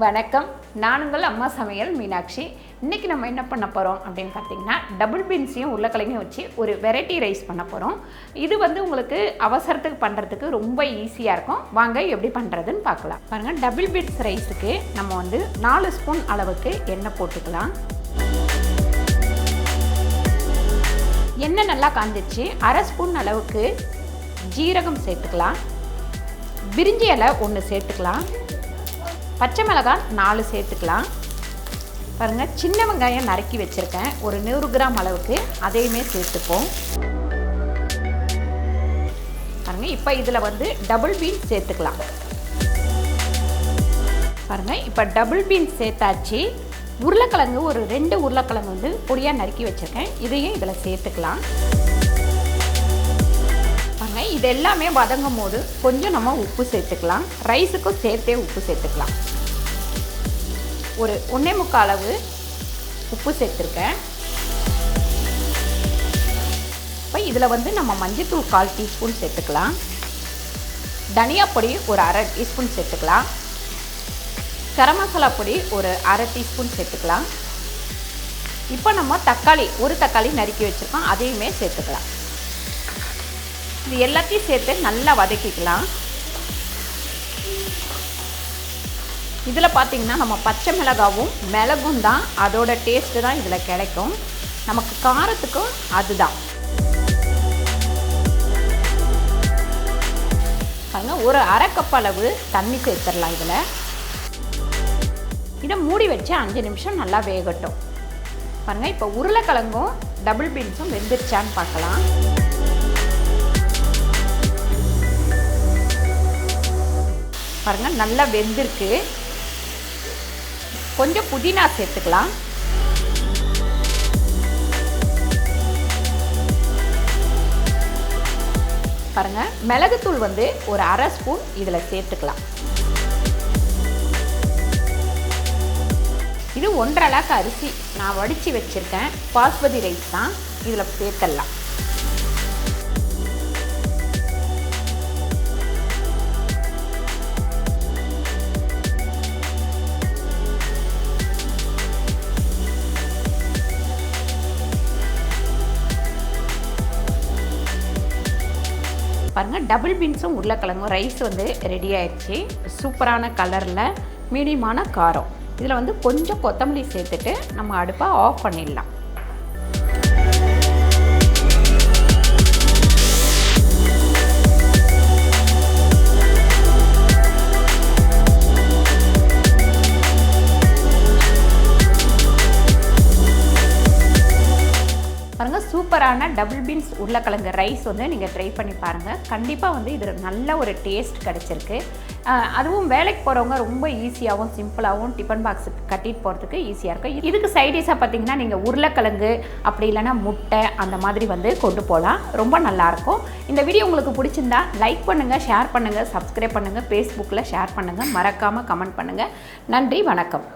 வணக்கம், நான் உங்கள் அம்மா சமையல் மீனாட்சி. இன்றைக்கி நம்ம என்ன பண்ண போகிறோம் அப்படின்னு பார்த்தீங்கன்னா, டபுள் பீன்ஸையும் உருளைக்கிழங்கையும் வச்சு ஒரு வெரைட்டி ரைஸ் பண்ண போகிறோம். இது உங்களுக்கு அவசரத்துக்கு பண்ணுறதுக்கு ரொம்ப ஈஸியாக இருக்கும். வாங்க எப்படி பண்ணுறதுன்னு பார்க்கலாம். பாருங்கள், டபுள் பீன்ஸ் ரைஸுக்கு நம்ம 4 ஸ்பூன் அளவுக்கு எண்ணெய் போட்டுக்கலாம். எண்ணெய் நல்லா காஞ்சிச்சு. 1/2 ஸ்பூன் அளவுக்கு ஜீரகம் சேர்த்துக்கலாம். பிரிஞ்சி இலை 1 சேர்த்துக்கலாம். பச்சை மிளகாய் 4 சேர்த்துக்கலாம். பாருங்கள், சின்ன வெங்காயம் நறுக்கி வச்சுருக்கேன், ஒரு 100 கிராம் அளவுக்கு, அதையுமே சேர்த்துப்போம். பாருங்கள், இப்போ இதில் டபுள் பீன்ஸ் சேர்த்துக்கலாம். பாருங்கள், இப்போ டபுள் பீன்ஸ் சேர்த்தாச்சு. உருளைக்கிழங்கு ஒரு 2 உருளைக்கிழங்கு பொடியாக நறுக்கி வச்சுருக்கேன், இதையும் இதில் சேர்த்துக்கலாம். பாருங்கள், இது எல்லாமே வதங்கும் போது கொஞ்சம் நம்ம உப்பு சேர்த்துக்கலாம். ரைஸுக்கும் சேர்த்தே உப்பு சேர்த்துக்கலாம். ஒரு 1.25 அளவு உப்பு சேர்த்துருக்கேன். இப்போ இதில் நம்ம மஞ்சள்தூள் 1/4 டீஸ்பூன் சேர்த்துக்கலாம். தனியா பொடி ஒரு 1/2 டீஸ்பூன் சேர்த்துக்கலாம். கரம் மசாலா பொடி ஒரு 1/2 டீஸ்பூன் சேர்த்துக்கலாம். இப்போ நம்ம ஒரு தக்காளி நறுக்கி வச்சுருக்கோம், அதையுமே சேர்த்துக்கலாம். இது எல்லாத்தையும் சேர்த்து நல்லா வதக்கிக்கலாம். இதில் பார்த்திங்கன்னா நம்ம பச்சை மிளகாவும் மிளகும் தான், அதோட டேஸ்ட்டு தான் இதில் கிடைக்கும். நமக்கு காரத்துக்கும் அதுதான். பாருங்கள், ஒரு 1/2 கப் அளவு தண்ணி சேர்த்துடலாம். இதை மூடி வச்சு 5 நிமிஷம் நல்லா வேகட்டும். பாருங்கள், இப்போ உருளைக்கிழங்கும் டபுள் பீன்ஸும் வெந்துருச்சான்னு பார்க்கலாம். பாருங்கள், நல்லா வெந்திருக்கு. கொஞ்சம் புதினா சேர்த்துக்கலாம். பாருங்கள், மிளகுத்தூள் ஒரு 1/2 ஸ்பூன் இதில் சேர்த்துக்கலாம். இது 1.5 அளவுக்கு அரிசி நான் வடித்து வச்சுருக்கேன், பாஸ்மதி ரைஸ் தான், இதில் சேர்த்துடலாம். பாருங்கள், டபுள் பீன்ஸும் உருளைக்கிழங்கும் ரைஸ் ரெடி ஆயிடுச்சு. சூப்பரான கலரில், மீடியமான காரம். இதில் கொஞ்சம் கொத்தமல்லி சேர்த்துட்டு நம்ம அடுப்பை ஆஃப் பண்ணிடலாம். பாருங்கள், சூப்பரான டபுள் பீன்ஸ் உருளைக்கிழங்கு ரைஸ் நீங்கள் ட்ரை பண்ணி பாருங்கள். கண்டிப்பாக இதில் நல்ல ஒரு டேஸ்ட் கிடச்சிருக்கு. அதுவும் வேலைக்கு போகிறவங்க ரொம்ப ஈஸியாகவும் சிம்பிளாகவும் டிஃபன் பாக்ஸுக்கு கட்டிட்டு போகிறதுக்கு ஈஸியாக இருக்கும். இதுக்கு சைடிஷாக பார்த்திங்கன்னா நீங்கள் உருளைக்கிழங்கு அப்படி இல்லைன்னா முட்டை அந்த மாதிரி கொண்டு போகலாம். ரொம்ப நல்லாயிருக்கும். இந்த வீடியோ உங்களுக்கு பிடிச்சிருந்தா லைக் பண்ணுங்கள், ஷேர் பண்ணுங்கள், சப்ஸ்கிரைப் பண்ணுங்கள், ஃபேஸ்புக்கில் ஷேர் பண்ணுங்கள், மறக்காமல் கமெண்ட் பண்ணுங்கள். நன்றி, வணக்கம்.